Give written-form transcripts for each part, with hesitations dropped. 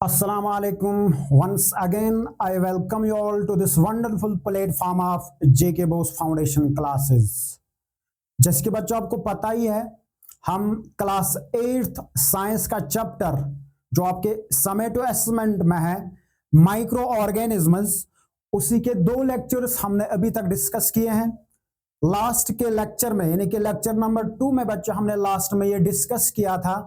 Assalamu alaikum. Once again, I welcome you all to this wonderful platform of JK Bose Foundation classes. जैसे कि बच्चों आपको पता ही है, हम क्लास 8th साइंस का चैप्टर जो आपके समेटिव असेसमेंट में है माइक्रो ऑर्गेनिजम्स, उसी के 2 लेक्चर्स हमने अभी तक डिस्कस किए हैं। लास्ट के लेक्चर में यानी कि लेक्चर नंबर 2 में बच्चों हमने लास्ट में ये डिस्कस किया था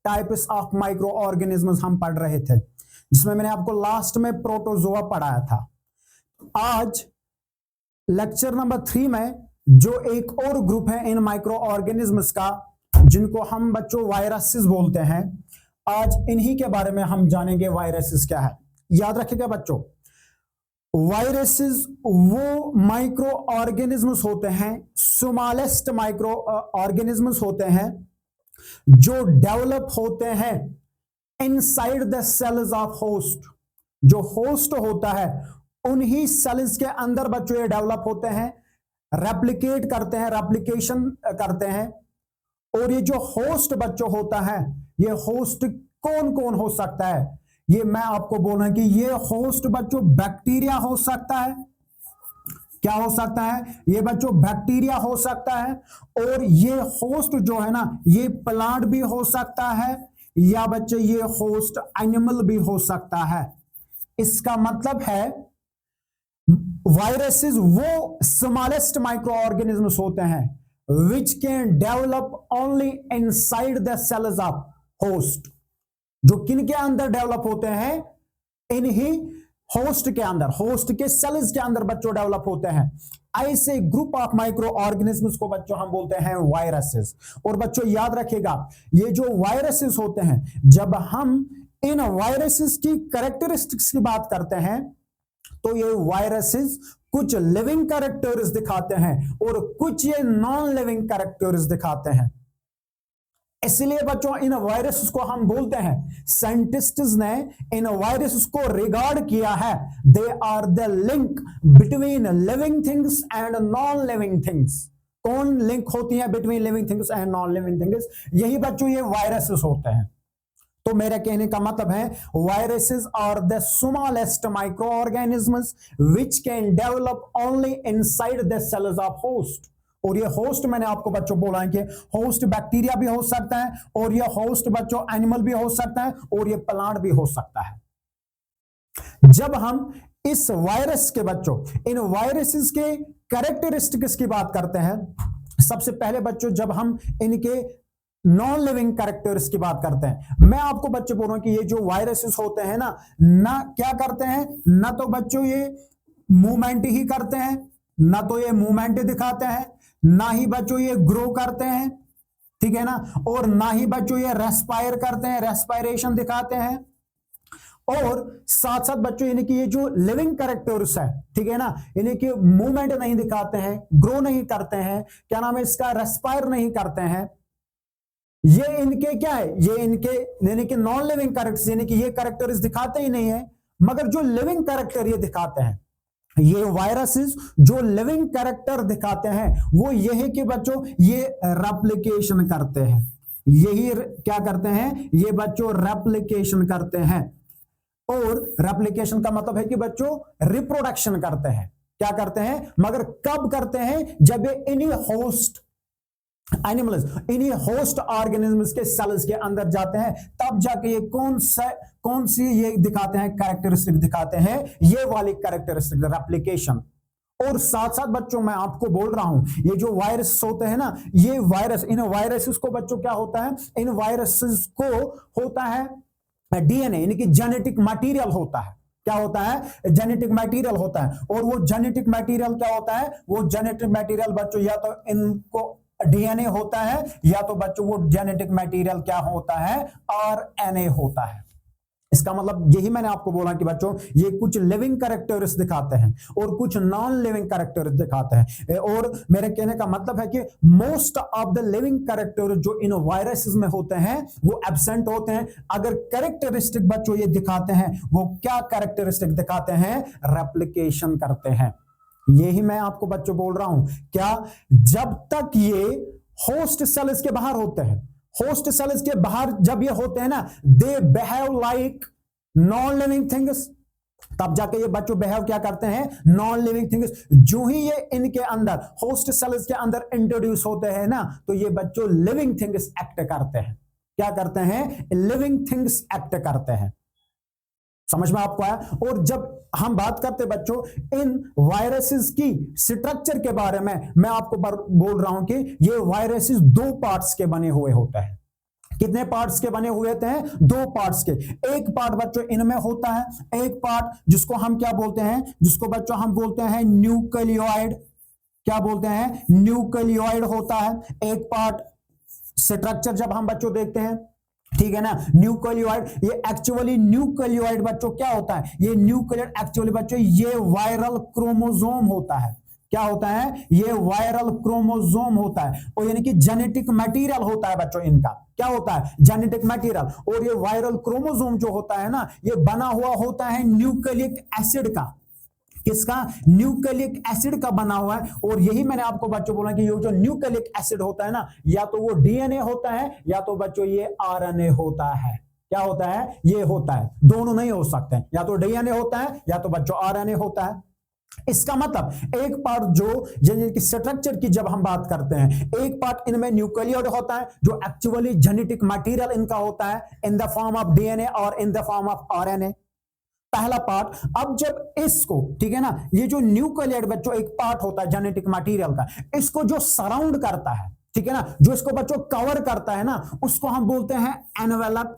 टाइप्स ऑफ माइक्रो ऑर्गेनिजम्स हम पढ़ रहे थे, जिसमें मैंने आपको लास्ट में प्रोटोजोआ पढ़ाया था। आज लेक्चर नंबर 3 में जो एक और ग्रुप है इन माइक्रो ऑर्गेनिजम्स का, जिनको हम बच्चों वायरसेस बोलते हैं, आज इन्हीं के बारे में हम जानेंगे वायरसेस क्या है। याद रखिएगा बच्चों, वायरसेस वो माइक्रो ऑर्गेनिजम्स होते हैं, स्मॉलेस्ट माइक्रो ऑर्गेनिजम्स होते हैं जो डेवलप होते हैं inside the cells of host. जो होस्ट होता है उन्हीं सेल्स के अंदर बच्चों ये डेवलप होते हैं, रेप्लिकेट करते हैं, रेप्लिकेशन करते हैं। और ये जो होस्ट बच्चों होता है, ये होस्ट कौन कौन हो सकता है, ये मैं आपको बोल रहा हूं कि ये होस्ट बच्चों बैक्टीरिया हो सकता है। क्या हो सकता है? ये बच्चों बैक्टीरिया हो सकता है। और ये होस्ट जो है ना, ये प्लांट भी हो सकता है, या बच्चे ये होस्ट एनिमल भी हो सकता है। इसका मतलब है वायरसेस वो स्मॉलेस्ट माइक्रो ऑर्गेनिजम्स होते हैं which can develop only inside the cells of host. जो किन के अंदर डेवलप होते हैं? इन्हीं होस्ट के अंदर, होस्ट के सेल्स के अंदर बच्चों डेवलप होते हैं। ऐसे ग्रुप ऑफ माइक्रो ऑर्गेनिजम्स को बच्चों हम बोलते हैं वायरसेस। और बच्चों याद रखिएगा, ये जो वायरसेस होते हैं, जब हम इन वायरसेस की कैरेक्टरिस्टिक्स की बात करते हैं तो ये वायरसेस कुछ लिविंग कैरेक्टर्स दिखाते हैं और कुछ ये नॉन लिविंग कैरेक्टर्स दिखाते हैं। इसलिए बच्चों इन वायरसेस को हम बोलते हैं, साइंटिस्ट्स ने इन वायरसेस को रिगार्ड किया है, they are the link between living things and non living things. कौन लिंक होती है between living things and non living things? यही बच्चों ये वायरसेस होते हैं। तो मेरे कहने का मतलब है, viruses are the smallest micro organisms which can develop only inside the cells of host. और ये होस्ट मैंने आपको बच्चों बोला है कि होस्ट बैक्टीरिया भी हो सकता है, और ये होस्ट बच्चों एनिमल भी हो सकता है, और ये प्लांट भी हो सकता है। जब हम इस वायरस के बच्चों, इन वायरसेस के कैरेक्टरिस्टिक्स की बात करते हैं, सबसे पहले बच्चों जब हम इनके नॉन लिविंग कैरेक्टर्स की बात करते हैं, मैं आपको बच्चे बोल रहा हूं कि ये जो वायरसेस होते हैं ना क्या करते हैं, ना तो बच्चों ये मूवमेंट ही करते हैं, ना तो ये मूवमेंट दिखाते हैं, ना ही बच्चों ये ग्रो करते हैं, ठीक है ना, और ना ही बच्चों ये रेस्पायर करते हैं, रेस्पायरेशन दिखाते हैं। और साथ साथ बच्चों यानी कि ये जो लिविंग कैरेक्टर्स है, ठीक है ना, यानी कि मूवमेंट नहीं दिखाते हैं, ग्रो नहीं करते हैं, क्या नाम है इसका, रेस्पायर नहीं करते हैं। ये इनके क्या है, ये इनके यानी कि नॉन लिविंग कैरेक्टर्स, यानी कि ये कैरेक्टर्स दिखाते ही नहीं है। मगर जो लिविंग कैरेक्टर ये दिखाते हैं, ये वायरसेस जो लिविंग कैरेक्टर दिखाते हैं, वो यही कि बच्चों ये रेप्लिकेशन करते हैं। यही क्या करते हैं? ये बच्चों रेप्लिकेशन करते हैं। और रेप्लिकेशन का मतलब है कि बच्चों रिप्रोडक्शन करते हैं। क्या करते हैं? मगर कब करते हैं? जब ये इन्हीं होस्ट एनिमल्स, इन्हीं होस्ट ऑर्गेनिजम्स के सेल्स के अंदर जाते हैं, तब जाके ये कौन सी ये दिखाते हैं, कैरेक्टरिस्टिक दिखाते हैं, ये वाली कैरेक्टरिस्टिक रेप्लिकेशन। और साथ साथ बच्चों मैं आपको बोल रहा हूं, ये जो वायरस होते हैं ना, ये वायरस, इन वायरसेस को बच्चों क्या होता है, इन वायरसेस को होता है डीएनए, यानी कि जेनेटिक मटेरियल होता है। क्या होता है? जेनेटिक मटेरियल होता है। और वो जेनेटिक मटेरियल क्या होता है? वो जेनेटिक मटेरियल बच्चों या तो इनको डीएनए होता है, या तो बच्चों वो जेनेटिक मटेरियल क्या होता है, आरएनए होता है। इसका मतलब यही मैंने आपको बोला कि बच्चों ये कुछ लिविंग कैरेक्टर्स दिखाते हैं और कुछ नॉन लिविंग कैरेक्टर्स दिखाते हैं। और मेरे कहने का मतलब है कि most of the living character जो इन वायरसेस में होते हैं वो एब्सेंट होते हैं। अगर कैरेक्टरिस्टिक बच्चों ये दिखाते हैं, वो क्या कैरेक्टरिस्टिक दिखाते हैं? रेप्लिकेशन करते हैं। यही मैं आपको बच्चों बोल रहा हूं, क्या जब तक ये होस्ट सेल्स के बाहर होते हैं, होस्ट सेल्स के बाहर जब ये होते हैं ना, they behave like non living things, तब जाके ये बच्चों बिहेव क्या करते हैं, नॉन लिविंग थिंग्स। जो ही ये इनके अंदर होस्ट सेल्स के अंदर इंट्रोड्यूस होते हैं ना, तो ये बच्चों लिविंग थिंग्स एक्ट करते हैं। क्या करते हैं, लिविंग थिंग्स एक्ट करते हैं। समझ में आपको आया। और जब हम बात करते बच्चों इन वायरसेस की स्ट्रक्चर के बारे में, मैं आपको बोल रहा हूं कि ये वायरसेस दो पार्ट्स के बने हुए होते हैं। कितने पार्ट्स के बने हुए होते हैं, दो पार्ट्स के। एक पार्ट बच्चों इनमें होता है, एक पार्ट जिसको हम क्या बोलते हैं, जिसको बच्चों हम बोलते हैं न्यूक्लियोइड। क्या बोलते हैं, न्यूक्लियोइड होता है एक पार्ट। स्ट्रक्चर जब हम बच्चों देखते हैं, ठीक है ना, न्यूक्लियोइड, ये एक्चुअली न्यूक्लियोइड बच्चों क्या होता है, ये न्यूक्लियोइड एक्चुअली बच्चों ये वायरल क्रोमोसोम होता है। क्या होता है, ये वायरल क्रोमोसोम होता है, और यानी कि जेनेटिक मटेरियल होता है बच्चों इनका। क्या होता है, जेनेटिक मटेरियल। और ये वायरल क्रोमोसोम जो होता है ना, ये बना हुआ होता है न्यूक्लिक एसिड का। किसका, न्यूक्लिक एसिड का बना हुआ है। और यही मैंने आपको बच्चों बोला कि ये जो न्यूक्लिक एसिड होता है ना, या तो वो डीएनए होता है या तो बच्चों ये आरएनए होता है। क्या होता है, ये होता है, दोनों नहीं हो सकते, या तो डीएनए होता है या तो बच्चों आरएनए होता है। इसका मतलब एक पार्ट जो जेनेटिक स्ट्रक्चर की जब हम बात करते हैं, एक पार्ट इनमें न्यूक्लियोइड होता है जो एक्चुअली जेनेटिक मटेरियल इनका होता है in the form of DNA और in the form of RNA, पहला पार्ट। अब जब इसको, ठीक है ना, ये जो न्यूक्लियोइड बच्चों एक पार्ट होता है जेनेटिक मटेरियल का, इसको जो सराउंड करता है, ठीक है ना, जो इसको बच्चों कवर करता है ना, उसको हम बोलते हैं एनवेलप।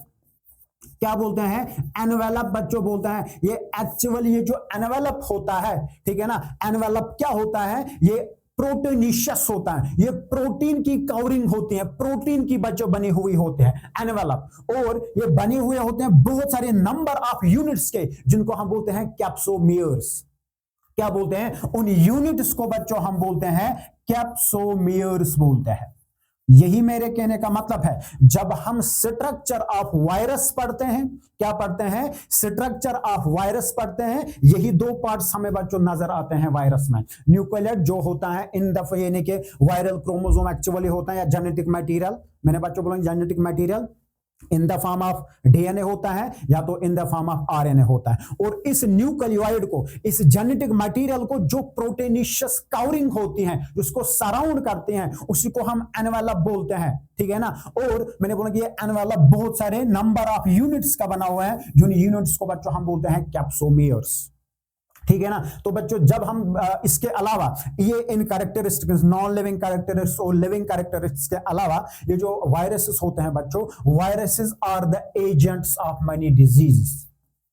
क्या बोलते हैं, एनवेलप बच्चों बोलते हैं। ये एक्चुअली ये जो एनवेलप होता है, ठीक है ना, एनवेलप क्या होता है, ये प्रोटीनिशियस होता है, ये प्रोटीन की कवरिंग होती है, प्रोटीन की बच्चों बनी हुई होते हैं एनवेलप। और ये बने हुए होते हैं बहुत सारे नंबर ऑफ यूनिट्स के, जिनको हम बोलते हैं कैप्सोमियर्स। क्या बोलते हैं, उन यूनिट्स को बच्चों हम बोलते हैं कैप्सोमियर्स बोलते हैं। यही मेरे कहने का मतलब है, जब हम स्ट्रक्चर ऑफ वायरस पढ़ते हैं, क्या पढ़ते हैं, स्ट्रक्चर ऑफ वायरस पढ़ते हैं, यही दो पार्ट्स हमें बच्चों नजर आते हैं वायरस में। न्यूक्लियोइड जो होता है इन द यानी कि वायरल क्रोमोसोम एक्चुअली होता है, या जेनेटिक मटेरियल, मैंने बच्चों बोला genetic material in the form of DNA होता है या तो इन द फॉर्म ऑफ आरएनए होता है। और इस न्यूक्लियोइड को, इस जेनेटिक मटेरियल को जो प्रोटीनिशियस कवरिंग होती है, जिसको सराउंड करते हैं, उसी को हम एनवेलप बोलते हैं, ठीक है ना। और मैंने बोला कि ये एनवेलप बहुत सारे नंबर ऑफ यूनिट्स का बना हुआ है, जिन यूनिट्स को बच्चों हम बोलते हैं कैप्सोमियर्स, ठीक है ना। तो बच्चों जब हम इसके अलावा ये इन कैरेक्टरिस्टिक्स, नॉन लिविंग कैरेक्टरिस्टिक्स और लिविंग कैरेक्टरिस्टिक्स के अलावा ये जो वायरसेस होते हैं बच्चों, viruses are the agents of many diseases.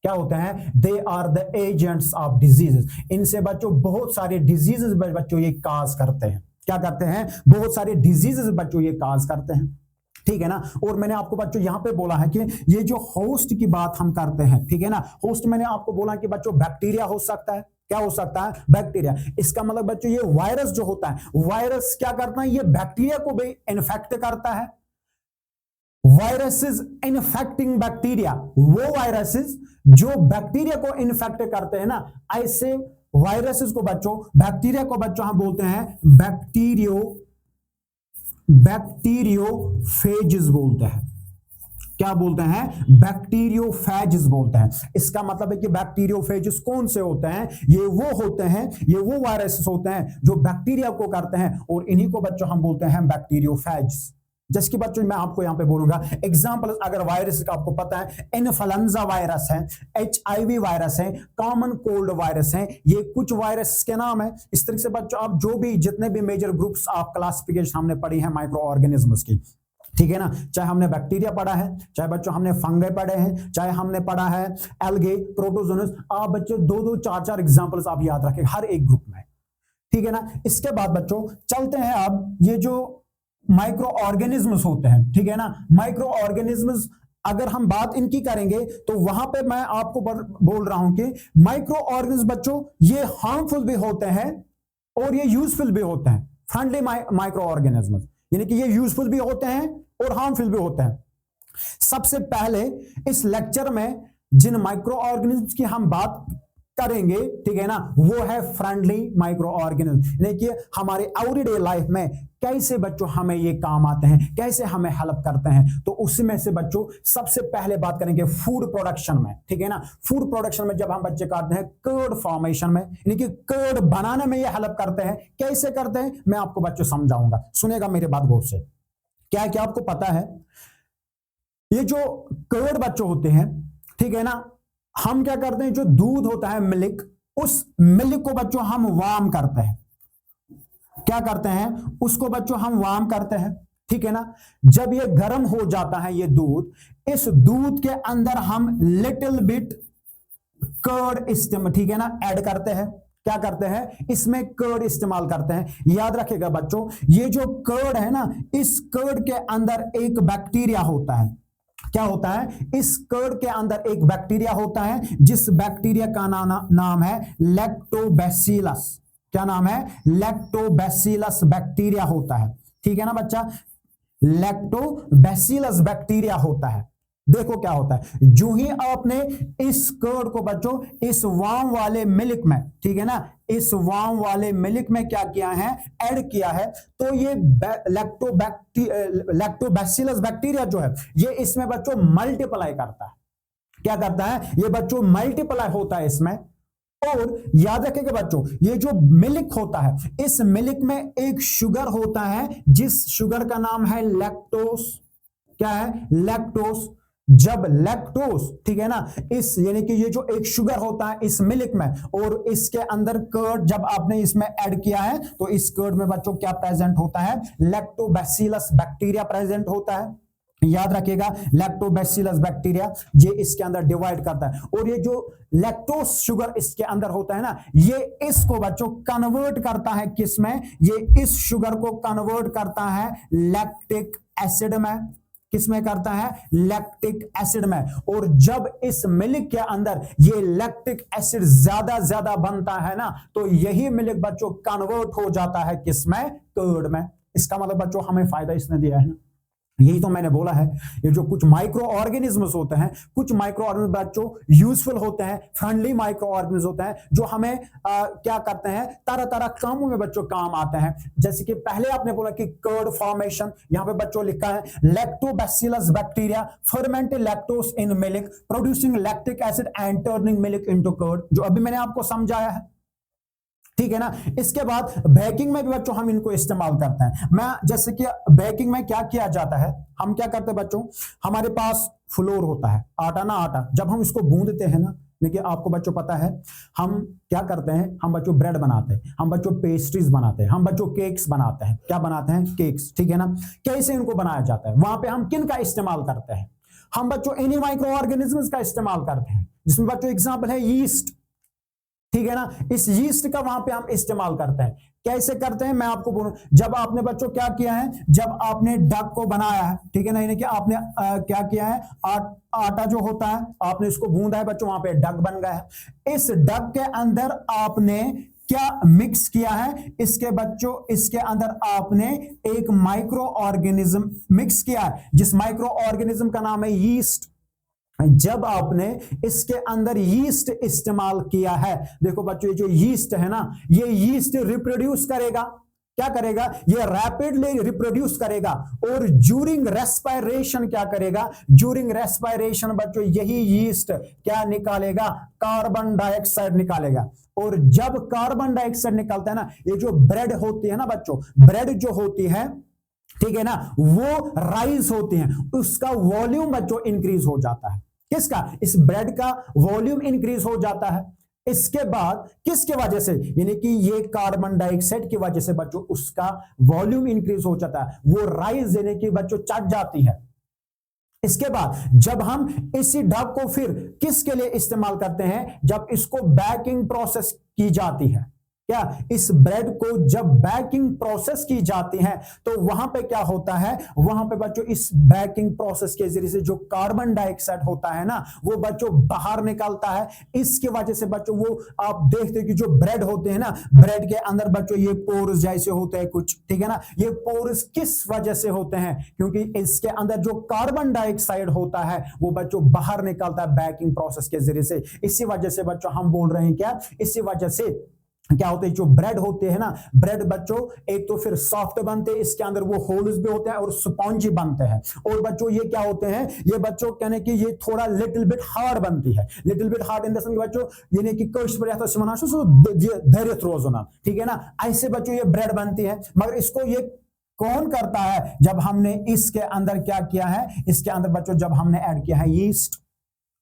क्या होते हैं, they are the agents of diseases. इनसे बच्चों बहुत सारे डिजीजेस बच्चों ये काज करते हैं। क्या करते हैं, बहुत सारे डिजीजेस बच्चों ये काज करते हैं, ठीक है ना। और मैंने आपको बच्चों यहां पे बोला है कि ये जो होस्ट की बात हम करते हैं, ठीक है ना, होस्ट मैंने आपको बोला कि बच्चों बैक्टीरिया हो सकता है। क्या हो सकता है, बैक्टीरिया। इसका मतलब बच्चों ये वायरस जो होता है, वायरस क्या करता है, ये बैक्टीरिया को भी इन्फेक्ट करता है। वायरसेस इन्फेक्टिंग बैक्टीरिया, वो वायरसेस जो बैक्टीरिया को इन्फेक्ट करते हैं ना, ऐसे वायरसेस को बच्चों, बैक्टीरिया को बच्चों हम बोलते हैं बैक्टीरियोफेजेस बोलते हैं। क्या बोलते हैं, बैक्टीरियोफेजेस बोलते हैं। इसका मतलब है कि बैक्टीरियोफेजेस कौन से होते हैं, ये वो होते हैं, ये वो वायरसेस होते हैं जो बैक्टीरिया को करते हैं, और इन्हीं को बच्चों हम बोलते हैं बैक्टीरियोफेजेस। जिसकी बच्चों मैं आपको यहां पे बोलूंगा एग्जांपल, अगर वायरस का आपको पता है, इन्फ्लुएंजा वायरस है, एचआईवी वायरस है, कॉमन कोल्ड वायरस है, ये कुछ वायरस के नाम है। इस तरह से बच्चों आप जो भी जितने भी मेजर ग्रुप्स ऑफ क्लासिफिकेशन हमने पढ़ी है माइक्रो ऑर्गेनिज्म्स की, ठीक है ना, चाहे हमने बैक्टीरिया पढ़ा है, चाहे बच्चों हमने फंगई पढ़े हैं, चाहे हमने पढ़ा है एल्गे, प्रोटोजोनस, आप बच्चों दो चार चार एग्जांपल्स आप याद रखें हर एक ग्रुप में, ठीक है ना। इसके बाद बच्चों चलते हैं, अब ये जो माइक्रो ऑर्गेनिज्म्स होते हैं, ठीक है ना, माइक्रो ऑर्गेनिज्म्स अगर हम बात इनकी करेंगे तो वहां पे मैं आपको बोल रहा हूं कि माइक्रो ऑर्गेनिज्म बच्चों ये हार्मफुल भी होते हैं और ये यूजफुल भी होते हैं। फ्रेंडली माइक्रो ऑर्गेनिज्म यानी कि ये यूजफुल भी होते हैं और हार्मफुल भी होते हैं। सबसे पहले इस लेक्चर में जिन माइक्रो ऑर्गेनिज्म की हम बात करेंगे, ठीक है ना, वो है फ्रेंडली माइक्रो ऑर्गेनिज्म। यानी कि हमारे एवरीडे लाइफ में कैसे बच्चों हमें ये काम आते हैं, कैसे हमें हेल्प करते हैं। तो उसमें से बच्चों सबसे पहले बात करेंगे फूड प्रोडक्शन में, ठीक है ना। फूड प्रोडक्शन में जब हम बच्चे करते हैं कर्ड फॉर्मेशन में, यानी कि कर्ड बनाने में ये हेल्प करते हैं। कैसे करते हैं मैं आपको बच्चों समझाऊंगा, सुनेगा मेरे बात गौर से। क्या है कि आपको पता है ये जो कर्ड बच्चों होते हैं, ठीक है ना, हम क्या करते हैं, जो दूध होता है मिल्क, उस मिल्क को बच्चों हम वार्म करते हैं। क्या करते हैं, उसको बच्चों हम वार्म करते हैं, ठीक है ना। जब ये गर्म हो जाता है ये दूध, इस दूध के अंदर हम लिटिल बिट कर्ड इस्तेमाल, ठीक है ना, ऐड करते हैं। क्या करते हैं, इसमें कर्ड इस्तेमाल करते हैं। याद रखिएगा बच्चों, ये जो कर्ड है ना, इस कर्ड के अंदर एक बैक्टीरिया होता है। क्या होता है, इस कर्ड के अंदर एक बैक्टीरिया होता है, जिस बैक्टीरिया का नाम है लैक्टोबैसिलस। क्या नाम है, लैक्टोबैसिलस बैक्टीरिया होता है, ठीक है ना बच्चा, लैक्टोबैसिलस बैक्टीरिया होता है। देखो क्या होता है, जो ही आपने इस कर्ड को बच्चों इस वार्म वाले मिल्क में, ठीक है ना, इस वार्म वाले मिल्क में क्या किया है, ऐड किया है, तो ये लैक्टोबैसिलस बैक्टीरिया जो है, ये इसमें बच्चों मल्टीप्लाई करता है। क्या करता है, ये बच्चों मल्टीप्लाई होता है इसमें। और याद रखिएगा बच्चों, ये जो मिल्क होता है, इस मिल्क में एक शुगर होता है, जिस शुगर का नाम है लैक्टोस। क्या है, लैक्टोस। जब लैक्टोस, ठीक है ना, इस यानी कि ये जो एक शुगर होता है इस मिल्क में, और इसके अंदर कर्ड जब आपने इसमें ऐड किया है, तो इस कर्ड में बच्चों क्या प्रेजेंट होता है, लैक्टोबैसिलस बैक्टीरिया प्रेजेंट होता है। याद रखिएगा, लैक्टोबैसिलस बैक्टीरिया ये इसके अंदर डिवाइड करता है, और ये जो लैक्टोस शुगर इसके अंदर होता है ना, ये इसको बच्चों कन्वर्ट करता है किसमें, ये इस शुगर को कन्वर्ट करता है लैक्टिक एसिड में। किसमें करता है, लैक्टिक एसिड में। और जब इस मिल्क के अंदर ये लैक्टिक एसिड ज्यादा बनता है ना, तो यही मिल्क बच्चों कन्वर्ट हो जाता है किसमें, कर्ड में। इसका मतलब बच्चों हमें फायदा इसने दिया है ना। यही तो मैंने बोला है, ये जो कुछ माइक्रो ऑर्गेनिज्म्स होते हैं, कुछ माइक्रो ऑर्गेनिज्म बच्चों यूजफुल होते हैं, फ्रेंडली माइक्रो ऑर्गेनिज्म होते हैं, जो हमें क्या करते हैं, तरह तरह कामों में बच्चों काम आते हैं। जैसे कि पहले आपने बोला कि कर्ड फॉर्मेशन, यहां पे बच्चों लिखा है lactobacillus bacteria ferment lactose in milk producing lactic acid and turning milk into curd, जो अभी मैंने आपको समझाया है, ठीक है ना। इसके बाद बेकिंग में भी बच्चों हम इनको इस्तेमाल करते हैं। मैं जैसे कि बेकिंग में क्या किया जाता है, हम क्या करते हैं बच्चों, हमारे पास फ्लोर होता है, आटा ना, आटा जब हम इसको गूंदते हैं ना, देखिए आपको बच्चों पता है हम क्या करते हैं, हम बच्चों ब्रेड बनाते हैं, हम बच्चों पेस्ट्रीज बनाते हैं, हम बच्चों केक्स बनाते हैं। क्या बनाते हैं, केक्स, ठीक है ना। कैसे इनको बनाया जाता है, वहां पे हम किन का इस्तेमाल करते हैं, हम बच्चों इन्हीं माइक्रो ऑर्गेनिज्म्स का इस्तेमाल करते हैं, जिसमें बच्चों एग्जाम्पल है यीस्ट, ठीक है ना। इस यीस्ट का वहां पे हम इस्तेमाल करते हैं। कैसे करते हैं मैं आपको बोलूं, जब आपने बच्चों क्या किया है, जब आपने डक को बनाया है, ठीक है ना, यानी कि आपने क्या किया है, आटा जो होता है आपने इसको गूंदा है बच्चों, वहां पे डक बन गया है। इस डक के अंदर आपने क्या मिक्स किया है, इसके बच्चों इसके अंदर आपने एक माइक्रो ऑर्गेनिज्म मिक्स किया है, जिस माइक्रो ऑर्गेनिज्म का नाम है यीस्ट। जब आपने इसके अंदर यीस्ट इस्तेमाल किया है, देखो बच्चों ये जो यीस्ट है ना, ये यीस्ट रिप्रोड्यूस करेगा। क्या करेगा, ये रैपिडली रिप्रोड्यूस करेगा, और ज्यूरिंग रेस्पायरेशन क्या करेगा, ज्यूरिंग रेस्पायरेशन बच्चों यही यीस्ट क्या निकालेगा, कार्बन डाइऑक्साइड निकालेगा। और जब कार्बन डाइऑक्साइड निकलता है ना, ये जो ब्रेड होती है ना बच्चों, ब्रेड जो होती है, ठीक है ना, वो राइज होती हैं, उसका वॉल्यूम बच्चों इंक्रीज हो जाता है। किसका, इस ब्रेड का वॉल्यूम इंक्रीज हो जाता है। इसके बाद किसके वजह से, यानी कि ये कार्बन डाइऑक्साइड की वजह से बच्चों उसका वॉल्यूम इंक्रीज हो जाता है, वो राइज यानी कि बच्चों चढ़ जाती है। इसके बाद जब हम इसी डग को फिर किसके लिए इस्तेमाल करते हैं, जब इसको बेकिंग प्रोसेस की जाती है, क्या इस ब्रेड को जब बेकिंग प्रोसेस की जाती है तो वहां पे क्या होता है, वहां पे बच्चों इस बेकिंग प्रोसेस के जरिए से जो कार्बन डाइऑक्साइड होता है ना वो बच्चों बाहर निकलता है। इसकी वजह से बच्चों वो आप देखते हैं कि जो ब्रेड होते हैं ना, ब्रेड के अंदर बच्चों ये पोर्स जैसे होते हैं कुछ, ठीक है ना। ये पोर्स किस वजह से होते हैं, क्योंकि इसके अंदर जो कार्बन डाइऑक्साइड होता है वो बच्चों बाहर निकलता है बेकिंग प्रोसेस के जरिए से। इसी वजह से बच्चों हम बोल रहे हैं क्या, इसी वजह से क्या होते हैं जो ब्रेड होते हैं ना, ब्रेड बच्चों एक तो फिर सॉफ्ट बनते हैं, इसके अंदर वो होल्स भी होते हैं और स्पॉन्जी बनते हैं। और बच्चों ये क्या होते हैं, ये बच्चों कहने की ये थोड़ा लिटिल बिट हार्ड बनती है, little bit hard in the sense बच्चों यानी कि कष्ट पर जाता है धैर्य रोजना, ठीक है ना। ऐसे बच्चों ये ब्रेड बनती है, मगर इसको ये कौन करता है, जब हमने इसके अंदर क्या किया है, इसके अंदर बच्चों जब हमने ऐड किया है यीस्ट।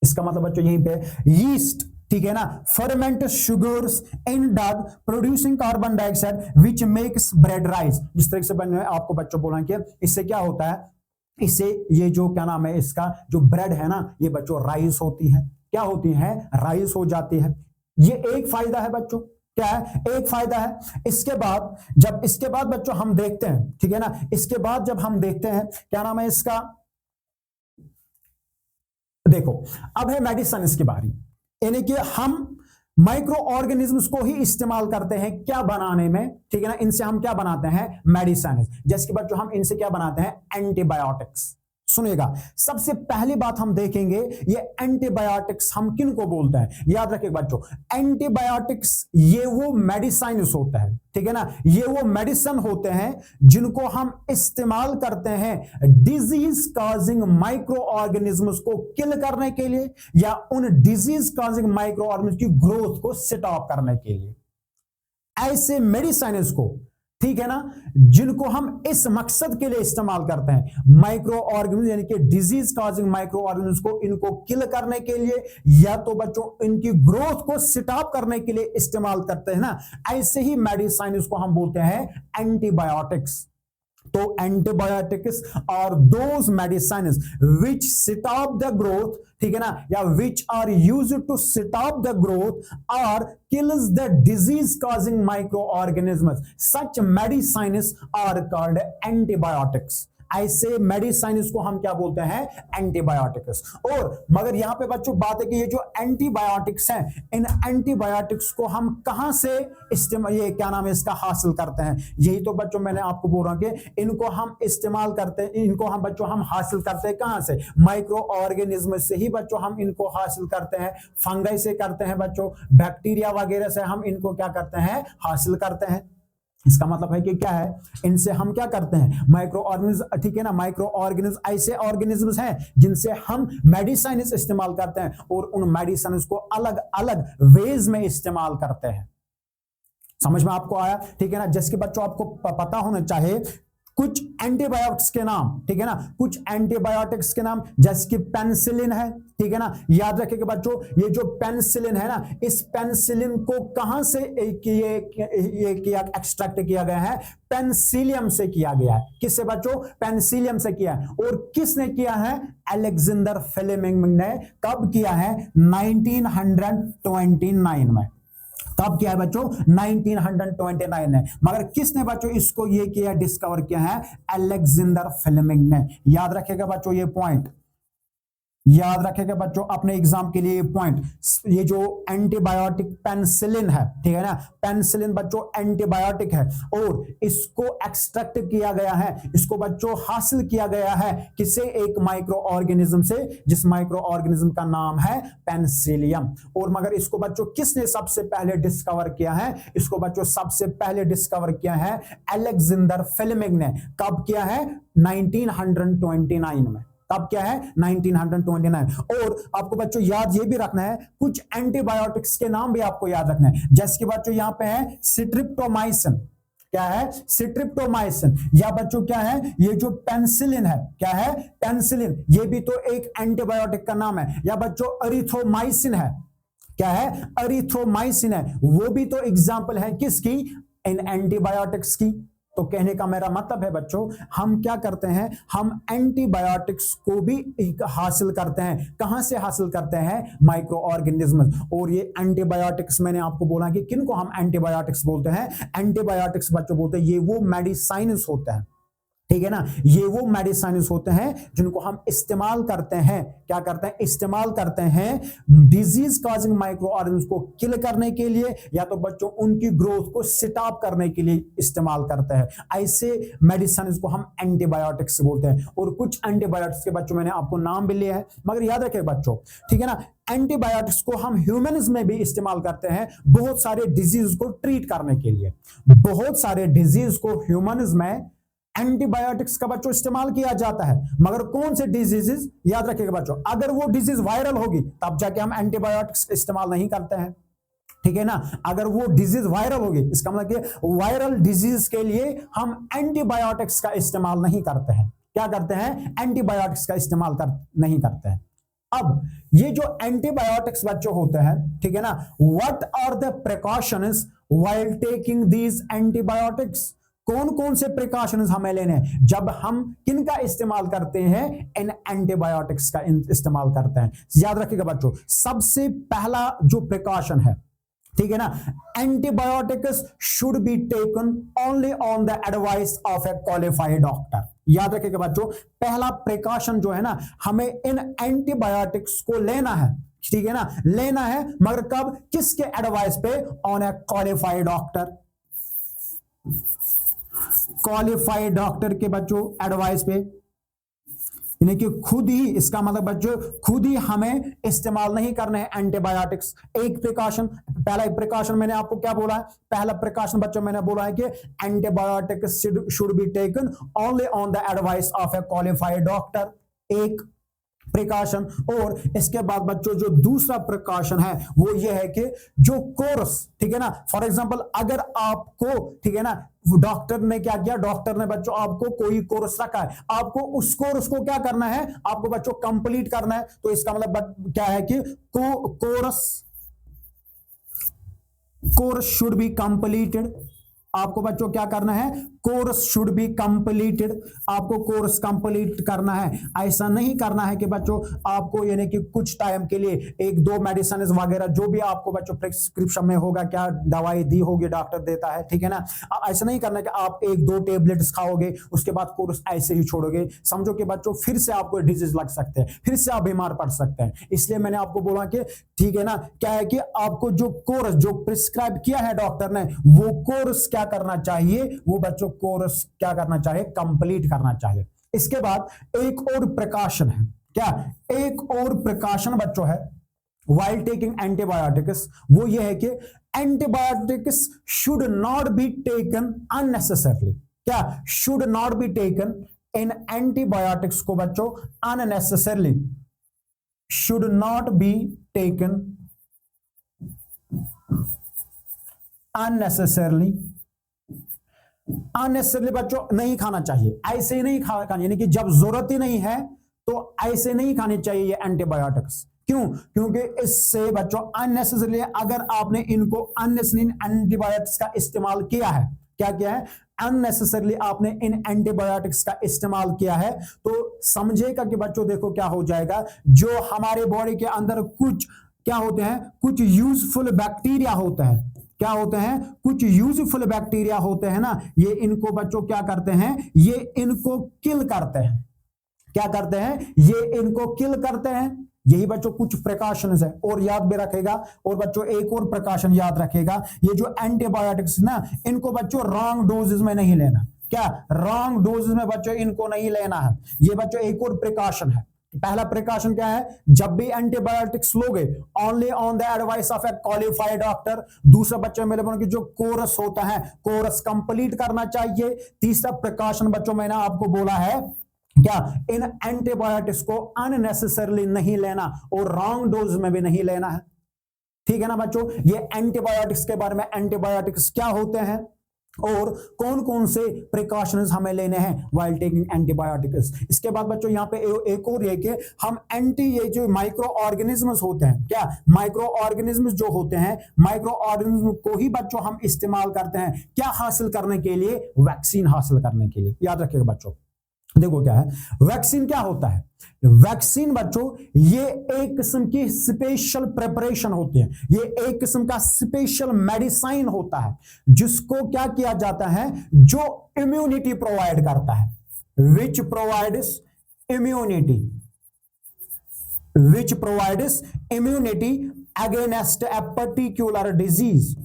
इसका मतलब बच्चों यहीं पे यीस्ट, ठीक है ना, ferment sugars in dough producing carbon dioxide which makes bread rise. जिस तरह से मैंने आपको बच्चों बोला कि इससे क्या होता है, इससे ये जो क्या नाम है इसका जो ब्रेड है ना ये बच्चों राइस होती है, क्या होती है, राइस हो जाती है। ये एक फायदा है बच्चों, क्या है, एक फायदा है। इसके बाद बच्चों हम देखते हैं, ठीक है ना, इसके बाद जब हम देखते हैं क्या नाम है इसका, देखो अब है मेडिसिन की बारी, यानी कि हम माइक्रो ऑर्गेनिज्म्स को ही इस्तेमाल करते हैं क्या बनाने में, ठीक है ना। इनसे हम क्या बनाते हैं, मेडिसिन। जैसे कि बच्चों हम इनसे क्या बनाते हैं, एंटीबायोटिक्स। सुनिएगा, सबसे पहली बात हम देखेंगे ये एंटीबायोटिक्स हम किन को बोलते हैं। याद रखिए बच्चों, एंटीबायोटिक्स ये वो मेडिसिन होता है, ठीक है ना, ये वो मेडिसिन होते हैं जिनको हम इस्तेमाल करते हैं डिजीज कॉजिंग माइक्रो ऑर्गेनिज्म्स को किल करने के लिए या उन डिजीज कॉजिंग माइक्रो ऑर्गेनिज्म की ग्रोथ को स्टॉप करने के लिए। ऐसे मेडिसिन को, ठीक है ना, जिनको हम इस मकसद के लिए इस्तेमाल करते हैं, माइक्रो ऑर्गेनिज्म यानी कि डिजीज कॉजिंग माइक्रो ऑर्गेनिज्म को, इनको किल करने के लिए या तो बच्चों इनकी ग्रोथ को स्टॉप करने के लिए इस्तेमाल करते हैं ना, ऐसे ही मेडिसिन को हम बोलते हैं एंटीबायोटिक्स। तो एंटीबायोटिक्स और those medicine which stop the growth, ठीक है ना, या which are used to stop the growth और kills the disease causing microorganisms, such medicines are called antibiotics। ऐसे मेडिसिन को हम क्या बोलते हैं, एंटीबायोटिक्स। और मगर यहां पे बच्चों बात है कि ये जो एंटीबायोटिक्स हैं, इन एंटीबायोटिक्स को हम कहां से इस्तेमाल, ये क्या नाम है इसका, हासिल करते हैं। यही तो बच्चों मैंने आपको बोल रहा हूं कि इनको हम इस्तेमाल करते हैं, इनको हम बच्चों हम हासिल करते हैं कहां से, माइक्रो ऑर्गेनिज्म से ही बच्चों हम इनको हासिल करते हैं। फंगाई से करते हैं बच्चों, बैक्टीरिया वगैरह से हम इनको क्या करते हैं, हासिल करते हैं। इसका मतलब है कि क्या है, इनसे हम क्या करते हैं, माइक्रो ऑर्गेनिज्म, ठीक है ना, माइक्रो ऑर्गेनिज्म ऐसे ऑर्गेनिज्म्स हैं जिनसे हम मेडिसिन इस्तेमाल करते हैं और उन मेडिसिन को अलग अलग वेज में इस्तेमाल करते हैं। समझ में आपको आया, ठीक है ना। जैसे कि बच्चों आपको पता होना चाहिए कुछ एंटीबायोटिक्स के नाम, ठीक है ना, कुछ एंटीबायोटिक्स के नाम, जैसे कि पेनिसिलिन है, ठीक है ना। याद रखिएगा बच्चों, ये जो पेनिसिलिन है ना, इस पेनिसिलिन को कहां से किया एक्सट्रैक्ट किया गया है, पेनिसिलियम से किया गया है। किससे बच्चों, पेनिसिलियम से किया है। और किसने किया है, अलेक्जेंडर फ्लेमिंग ने। कब किया है, 1929 में। तब क्या है बच्चों, 1929 में। मगर किसने बच्चों इसको ये किया, डिस्कवर किया है, अलेक्जेंडर फ्लेमिंग ने। याद रखेगा बच्चों ये पॉइंट, याद रखेगा बच्चों अपने एग्जाम के लिए ये पॉइंट। ये जो एंटीबायोटिक पेनिसिलिन है, ठीक है ना, पेनिसिलिन बच्चों एंटीबायोटिक है और इसको एक्सट्रैक्ट किया गया है, इसको बच्चों हासिल किया गया है किसे, एक माइक्रो ऑर्गेनिज्म से, जिस माइक्रो ऑर्गेनिज्म का नाम है पेनिसिलियम। और मगर इसको बच्चों किसने सबसे पहले डिस्कवर किया है, इसको बच्चों सबसे पहले डिस्कवर किया है अलेक्जेंडर फ्लेमिंग ने। कब किया है, 1929 में। तब क्या है, 1929। और आपको बच्चों याद ये भी रखना है, कुछ एंटीबायोटिक्स के नाम भी आपको याद रखना है। जैसे कि बच्चों यहां पे है स्ट्रिप्टोमाइसिन, क्या है, स्ट्रिप्टोमाइसिन। या बच्चों क्या है, ये जो पेनिसिलिन है, क्या है, पेनिसिलिन, ये भी तो एक एंटीबायोटिक का नाम है। या बच्चों अरिथ्रोमाइसिन है, क्या है, अरिथ्रोमाइसिन है, वो भी तो एग्जाम्पल है किसकी, इन एंटीबायोटिक्स की। तो कहने का मेरा मतलब है बच्चों, हम क्या करते हैं, हम एंटीबायोटिक्स को भी हासिल करते हैं। कहां से हासिल करते हैं? Micro organism. और ये एंटीबायोटिक्स मैंने आपको बोला कि किनको हम एंटीबायोटिक्स बोलते हैं। एंटीबायोटिक्स बच्चों बोलते हैं ये वो मेडिसाइन्स होते हैं, ठीक है ना, ये वो मेडिसिन होते हैं जिनको हम इस्तेमाल करते हैं। क्या करते हैं? इस्तेमाल करते हैं डिजीज कॉजिंग माइक्रो ऑर्गेनिज्म को किल करने के लिए, या तो बच्चों उनकी ग्रोथ को स्टॉप करने के लिए इस्तेमाल करते हैं। ऐसे मेडिसिन को हम एंटीबायोटिक्स बोलते हैं। और कुछ एंटीबायोटिक्स के बच्चों मैंने आपको नाम भी लिया है, मगर याद रखें बच्चों, ठीक है ना, एंटीबायोटिक्स को हम ह्यूमन्स में भी इस्तेमाल करते हैं बहुत सारे डिजीज को ट्रीट करने के लिए। बहुत सारे डिजीज को ह्यूमन्स में एंटीबायोटिक्स का बच्चों इस्तेमाल किया जाता है। मगर कौन से डिजीजेस, याद रखिएगा बच्चों, अगर वो डिजीज वायरल होगी तब जाके हम एंटीबायोटिक्स इस्तेमाल नहीं करते हैं, ठीक है ना। अगर वो डिजीज वायरल होगी, इसका मतलब कि वायरल डिजीज के लिए हम एंटीबायोटिक्स का इस्तेमाल नहीं करते हैं। क्या करते हैं? एंटीबायोटिक्स का इस्तेमाल नहीं करते हैं। अब ये जो एंटीबायोटिक्स बच्चों होते हैं, ठीक है ना, what are the precautions while taking these antibiotics? कौन कौन से प्रिकॉशंस हमें लेने हैं जब हम किनका इस्तेमाल करते हैं? इन एंटीबायोटिक्स का इस्तेमाल करते हैं। याद रखिएगा बच्चों, सबसे पहला जो प्रिकॉशन है, ठीक है ना, antibiotics should be taken only on the advice of A qualified doctor. याद रखिएगा बच्चों, पहला प्रिकॉशन जो है ना, हमें इन एंटीबायोटिक्स को लेना है, ठीक है ना, लेना है, मगर कब? किसके एडवाइस पे? On A qualified doctor. Qualified doctor के बच्चों एडवाइस पे, यानी कि खुद ही, इसका मतलब बच्चों खुद ही हमें इस्तेमाल नहीं करने हैं एंटीबायोटिक्स। एक प्रिकॉशन, पहला प्रिकॉशन मैंने आपको क्या बोला है? पहला प्रिकॉशन बच्चों मैंने बोला है कि antibiotics should be taken only on the advice of A qualified doctor, एक प्रिकॉशन। और इसके बाद बच्चों जो दूसरा प्रिकॉशन है वो ये है कि जो कोर्स, ठीक है ना, फॉर एग्जांपल अगर आपको, ठीक है ना, डॉक्टर ने क्या किया, डॉक्टर ने बच्चों आपको कोई कोर्स रखा है, आपको उस कोर्स को क्या करना है? आपको बच्चों कंप्लीट करना है। तो इसका मतलब क्या है कि कोर्स शुड बी कंप्लीटेड। आपको बच्चों क्या करना है? Course should be completed. आपको कोर्स कंप्लीट करना है। ऐसा नहीं करना है कि बच्चों आपको यानी कि कुछ टाइम के लिए एक दो मेडिसिन वगैरह जो भी आपको बच्चों प्रिस्क्रिप्शन में होगा, क्या दवाई दी होगी डॉक्टर देता है, ठीक है ना, ऐसा नहीं करना कि आप एक दो टेबलेट्स खाओगे उसके बाद कोर्स ऐसे ही छोड़ोगे। समझो कि बच्चों फिर से आपको डिजीज लग सकते हैं, फिर से आप बीमार पड़ सकते हैं। इसलिए मैंने आपको बोला कि ठीक है ना, क्या है कि आपको जो कोर्स जो प्रिस्क्राइब किया है डॉक्टर ने, वो कोर्स क्या करना चाहिए? वो बच्चों कोर्स क्या करना चाहिए? कंप्लीट करना चाहिए। इसके बाद एक और प्रिकॉशन है, क्या? एक और प्रिकॉशन बच्चों है while taking antibiotics, वो ये है कि antibiotics should not be taken unnecessarily। क्या? should not be taken in antibiotics को बच्चों unnecessarily, should not be taken unnecessarily, unnecessarily बच्चों नहीं खाना चाहिए। ऐसे ही नहीं खाना, यानी कि जब जरूरत ही नहीं है तो ऐसे नहीं खाने चाहिए ये एंटीबायोटिक्स। क्यों? क्योंकि इससे बच्चों अननेसेसरली, अगर आपने इनको अननेसेसरली एंटीबायोटिक्स का इस्तेमाल किया है, क्या किया है? अननेसेसरली आपने इन एंटीबायोटिक्स का इस्तेमाल किया है, तो समझेगा कि बच्चों देखो क्या हो जाएगा, जो हमारे बॉडी के अंदर कुछ क्या होते हैं, कुछ यूजफुल बैक्टीरिया होते हैं। क्या होते हैं? कुछ यूजफुल बैक्टीरिया होते हैं ना, ये इनको बच्चों क्या करते हैं? ये इनको किल करते हैं। क्या करते हैं? ये इनको किल करते हैं। यही बच्चों कुछ प्रिकॉशंस है। और याद भी रखेगा, और बच्चों एक और प्रिकॉशन याद रखेगा, ये जो एंटीबायोटिक्स ना, इनको बच्चों रॉन्ग डोजेस में नहीं लेना। क्या? रॉन्ग डोजेस में बच्चों इनको नहीं लेना है। ये बच्चों एक और प्रिकॉशन है। पहला प्रिकॉशन क्या है? जब भी एंटीबायोटिक्स लोगे only on the advice of A qualified doctor. दूसरा बच्चों मेरे बोला कि जो कोर्स होता है, कोर्स कंप्लीट करना चाहिए। तीसरा प्रिकॉशन बच्चों मैंने आपको बोला है, क्या? इन एंटीबायोटिक्स को अननेसेसरली नहीं लेना और रॉन्ग डोज में भी नहीं लेना है। ठीक है ना बच्चों? ये एंटीबायोटिक्स के बारे में, एंटीबायोटिक्स क्या होते हैं, और कौन कौन से प्रिकॉशंस हमें लेने हैं व्हाइल टेकिंग एंटीबायोटिक्स। इसके बाद बच्चों यहाँ पे एक और है कि हम ये जो माइक्रो ऑर्गेनिजम्स होते हैं, क्या माइक्रो ऑर्गेनिजम्स जो होते हैं, माइक्रो ऑर्गेनिज्म को ही बच्चों हम इस्तेमाल करते हैं क्या हासिल करने के लिए, वैक्सीन हासिल करने के लिए। याद रखिएगा बच्चों, देखो क्या है वैक्सीन, क्या होता है वैक्सीन बच्चों, ये एक किस्म की स्पेशल प्रिपरेशन होती है, ये एक किस्म का स्पेशल मेडिसिन होता है जिसको क्या किया जाता है, जो इम्यूनिटी प्रोवाइड करता है, which provides immunity against a particular disease,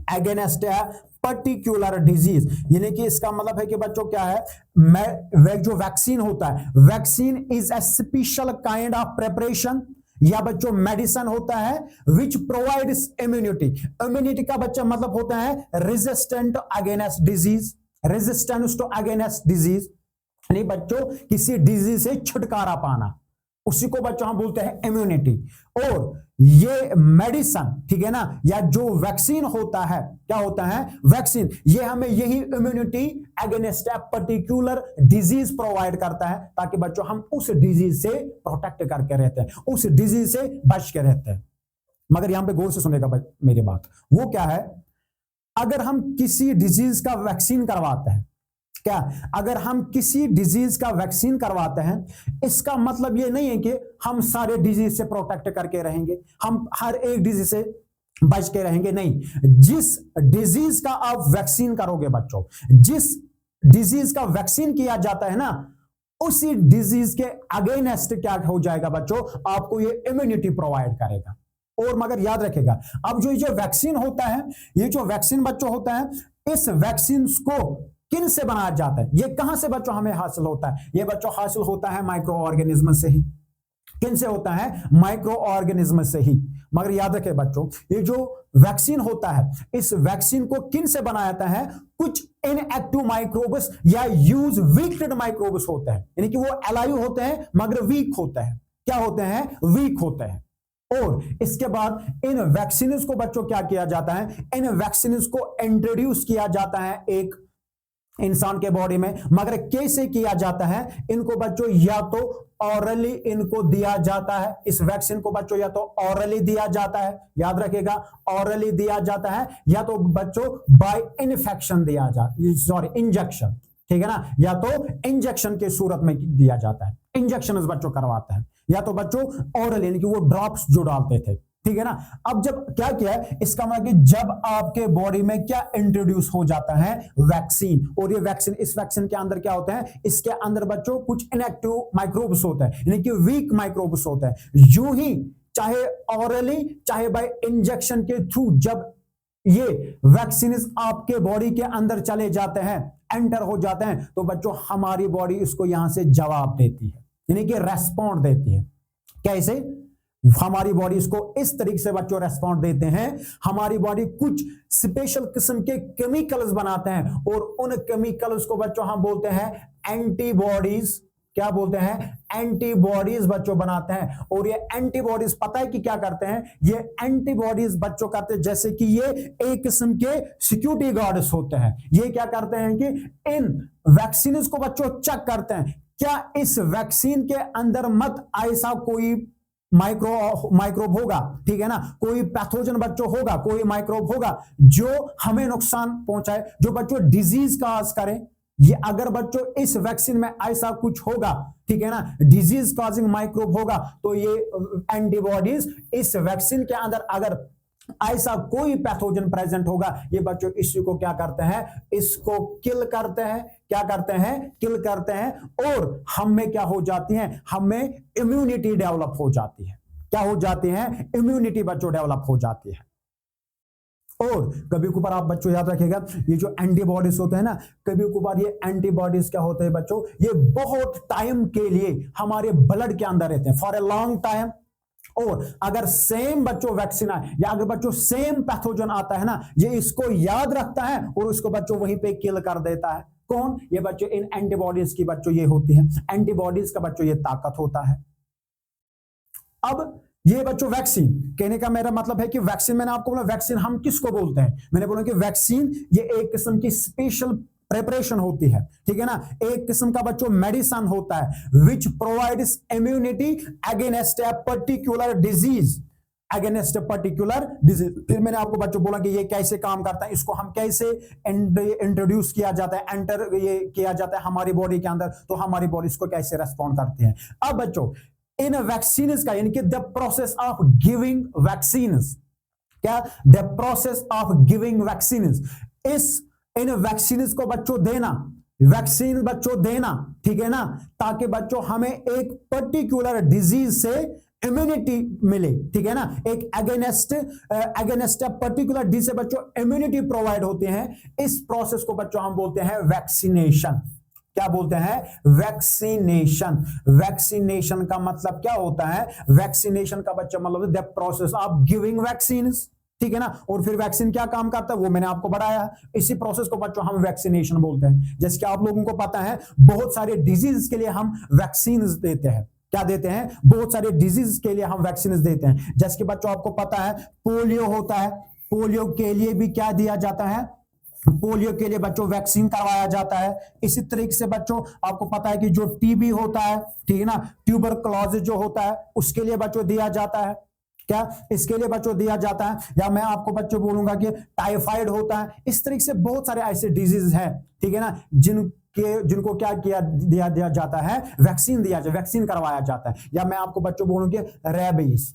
against a particular disease. यानी कि इसका मतलब है कि बच्चों क्या है, जो वैक्सीन होता है, vaccine is a special kind of preparation या बच्चों मेडिसिन होता है विच प्रोवाइड्स इम्यूनिटी। इम्यूनिटी का बच्चा मतलब होता है resistant against disease, resistance to against disease, यानी बच्चों किसी डिजीज से छुटकारा पाना, उसी को बच्चों हम बोलते हैं इम्यूनिटी। और ये मेडिसिन, ठीक है ना, या जो वैक्सीन होता है, क्या होता है वैक्सीन, ये हमें यही immunity against a particular disease provide करता है ताकि बच्चों हम उस डिजीज से प्रोटेक्ट करके रहते हैं, उस डिजीज से बच के रहते हैं। मगर यहां पे गौर से सुनेगा मेरी बात, वो क्या है, अगर हम किसी डिजीज का वैक्सीन करवाते हैं, क्या अगर हम किसी डिजीज का वैक्सीन करवाते हैं, इसका मतलब ये नहीं है कि हम सारे डिजीज से प्रोटेक्ट करके रहेंगे, हम हर एक डिजीज से बच के रहेंगे, नहीं। जिस डिजीज का आप वैक्सीन करोगे बच्चों, जिस डिजीज का वैक्सीन किया जाता है ना, उसी डिजीज के अगेंस्ट क्या हो जाएगा बच्चों, आपको ये इम्यूनिटी प्रोवाइड करेगा। और मगर याद रखेगा, अब जो वैक्सीन होता है, ये जो वैक्सीन बच्चों होता है, इस वैक्सीन को किन से बनाया जाता है, ये कहां से बच्चों हमें हासिल होता है, ये बच्चों हासिल होता है माइक्रो ऑर्गेनिज्म से ही। किन से होता है, माइक्रो ऑर्गेनिज्म से ही। मगर याद रखें बच्चों, ये जो वैक्सीन होता है, इस वैक्सीन को किन से बनाया जाता है, कुछ इनएक्टिव माइक्रोब्स या यूज वीक्ड माइक्रोब्स होते हैं, यानी कि वो अलाइव होते हैं मगर वीक होते हैं। क्या होते हैं, वीक होते हैं। और इसके बाद इन वैक्सीन को बच्चों क्या किया जाता है, इन वैक्सीन को इंट्रोड्यूस किया जाता है एक इंसान के बॉडी में। मगर कैसे किया जाता है, इनको बच्चों या तो ऑरली इनको दिया जाता है, इस वैक्सीन को बच्चों या तो ऑरली दिया जाता है, याद रखिएगा ऑरली दिया जाता है, या तो बच्चों बाय इन्फेक्शन दिया जाता, सॉरी इंजेक्शन, ठीक है ना, या तो इंजेक्शन के सूरत में दिया जाता है, इंजेक्शन बच्चों करवाते हैं, या तो बच्चों ऑरल यानी कि वो ड्रॉप्स जो डालते थे, ठीक है ना। अब जब क्या किया है, इसका मतलब कि जब आपके बॉडी में क्या इंट्रोड्यूस हो जाता है, वैक्सीन, और ये वैक्सीन, इस वैक्सीन के अंदर क्या होता है, इसके अंदर बच्चों कुछ इनएक्टिव माइक्रोब्स होते हैं, यानी कि वीक माइक्रोब्स होते हैं। यूं ही चाहे ऑरली चाहे बाय इंजेक्शन के थ्रू जब ये वैक्सीन आपके बॉडी के अंदर चले जाते हैं, एंटर हो जाते हैं, तो बच्चों हमारी बॉडी इसको यहां से जवाब देती है, यानी कि रेस्पॉन्ड देती है। कैसे, हमारी बॉडी इसको इस तरीके से बच्चों रेस्पॉन्ड देते हैं, हमारी बॉडी कुछ स्पेशल किस्म के केमिकल्स बनाते हैं, और उन केमिकल्स को बच्चों हम बोलते हैं एंटीबॉडीज। क्या बोलते हैं, एंटीबॉडीज बच्चों बनाते हैं। और ये एंटीबॉडीज पता है कि क्या करते हैं, ये एंटीबॉडीज बच्चों करते हैं, जैसे कि ये एक किस्म के सिक्योरिटी गार्ड्स होते हैं। ये क्या करते हैं कि इन वैक्सीन को बच्चों चेक करते हैं, क्या इस वैक्सीन के अंदर मत ऐसा कोई माइक्रोब होगा, ठीक है ना, कोई पैथोजन बच्चों होगा, कोई माइक्रोब होगा जो हमें नुकसान पहुंचाए, जो बच्चों डिजीज काज करे। ये अगर बच्चों इस वैक्सीन में ऐसा कुछ होगा, ठीक है ना, डिजीज कॉजिंग माइक्रोब होगा, तो ये एंटीबॉडीज इस वैक्सीन के अंदर अगर ऐसा कोई पैथोजन प्रेजेंट होगा, ये बच्चों इसी को क्या करते हैं, इसको किल करते हैं। क्या करते हैं, किल करते हैं, और हम में क्या हो जाती है, हमें इम्यूनिटी डेवलप हो जाती है। क्या हो जाती है, इम्यूनिटी बच्चों डेवलप हो जाती है। और कभी कभार आप बच्चों याद रखिएगा, ये जो एंटीबॉडीज होते हैं ना, कभी कभार ये एंटीबॉडीज क्या होते हैं बच्चों, ये बहुत टाइम के लिए हमारे ब्लड के अंदर रहते हैं, फॉर ए लॉन्ग टाइम। और अगर सेम बच्चों वैक्सीन आए या अगर बच्चों सेम पैथोजन आता है ना, ये इसको याद रखता है और इसको बच्चों वहीं पे किल कर देता है। कौन, ये बच्चों इन एंटीबॉडीज की बच्चों ये होती है, एंटीबॉडीज का बच्चों ये ताकत होता है। अब ये बच्चों वैक्सीन, कहने का मेरा मतलब है कि वैक्सीन, मैंने आपको बोला वैक्सीन हम किसको बोलते हैं, मैंने बोला कि वैक्सीन ये एक किस्म की स्पेशल प्रिपरेशन होती है, ठीक है ना, एक किस्म का बच्चों मेडिसिन होता है which provides immunity against a particular disease, against a particular disease. फिर मैंने आपको बच्चों बोला कि ये कैसे काम करता है, इसको हम कैसे इंट्रोड्यूस किया जाता है, एंटर ये किया जाता है हमारी बॉडी के अंदर, तो हमारी बॉडी इसको कैसे रेस्पॉन्ड करती है। अब बच्चों इन वैक्सीन का यानी कि the process of giving vaccine, क्या the process of giving vaccine, इस इन वैक्सीन को बच्चों देना, वैक्सीन बच्चों देना, ठीक है ना, ताकि बच्चों हमें एक पर्टिकुलर डिजीज से इम्यूनिटी मिले, ठीक है ना, एक अगेंस्ट पर्टिकुलर डिजीज से बच्चों इम्यूनिटी प्रोवाइड होते हैं। इस प्रोसेस को बच्चों हम बोलते हैं वैक्सीनेशन। क्या बोलते हैं? वैक्सीनेशन। वैक्सीनेशन का मतलब क्या होता है? वैक्सीनेशन का बच्चा मतलब the process of giving vaccine, ठीक है ना। और फिर वैक्सीन क्या काम करता है वो मैंने आपको बताया, इसी प्रोसेस को बच्चों हम वैक्सीनेशन बोलते हैं। जैसे कि आप लोगों को पता है बहुत सारे डिजीज के लिए हम वैक्सीन देते हैं। क्या देते हैं? बहुत सारे डिजीज के लिए हम वैक्सीन देते हैं। जैसे कि बच्चों आपको पता है पोलियो होता है, पोलियो के लिए भी क्या दिया जाता है? पोलियो के लिए बच्चों वैक्सीन करवाया जाता है। इसी तरीके से बच्चों आपको पता है कि जो टीबी होता है, ठीक है ना, ट्यूबरकुलोसिस जो होता है उसके लिए बच्चों दिया जाता है। क्या इसके लिए बच्चों दिया जाता है? या मैं आपको बच्चों बोलूंगा कि टाइफाइड होता है। इस तरीके से बहुत सारे ऐसे डिजीज हैं, ठीक है ना, जिनको क्या दिया जाता है? वैक्सीन दिया जाता है, वैक्सीन करवाया जाता है। या मैं आपको बच्चों बोलूंगी रेबीज,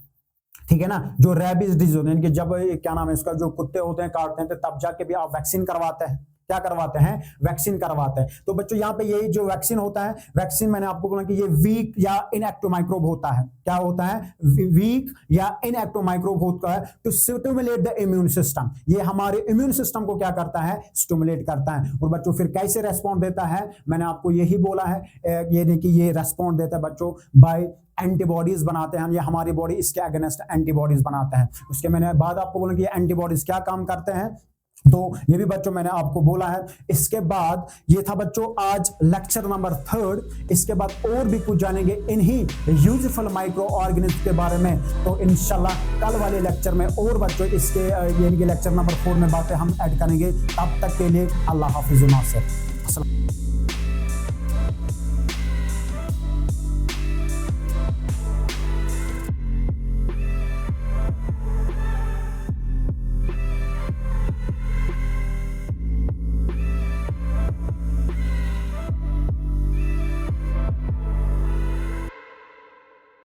ठीक है ना, जो रेबीज डिजीज होते हैं कि जब क्या नाम है इसका, जो कुत्ते होते हैं काटते हैं तो तब जाके भी आप वैक्सीन करवाते हैं। क्या करवाते हैं? वैक्सीन करवाते हैं। तो बच्चों यहाँ पे यही जो वैक्सीन होता है, वैक्सीन मैंने आपको बोला कि ये वीक या इनएक्टिव माइक्रोब होता है। क्या होता है? वीक या इनएक्टिव माइक्रोब होता है to stimulate the immune system. ये हमारे इम्यून सिस्टम को क्या करता है? स्टिमुलेट करता है। और बच्चों फिर कैसे रेस्पॉन्ड देता है? मैंने आपको यही बोला है, ये देखिए ये रेस्पॉन्ड देता है बच्चों बाय एंटीबॉडीज बनाते हैं। ये हमारी बॉडी इसके अगेंस्ट एंटीबॉडीज बनाते हैं। उसके मैंने बाद आपको बोला कि एंटीबॉडीज क्या काम करते हैं, तो ये भी बच्चों मैंने आपको बोला है। इसके बाद ये था बच्चों आज लेक्चर नंबर 3। इसके बाद और भी कुछ जानेंगे इन्हीं यूजफुल माइक्रो ऑर्गेनिज्म के बारे में। तो इंशाल्लाह कल वाले लेक्चर में और बच्चों इसके यानी कि लेक्चर नंबर 4 में बातें हम ऐड करेंगे। तब तक के लिए अल्लाह हाफिज़ नासिर।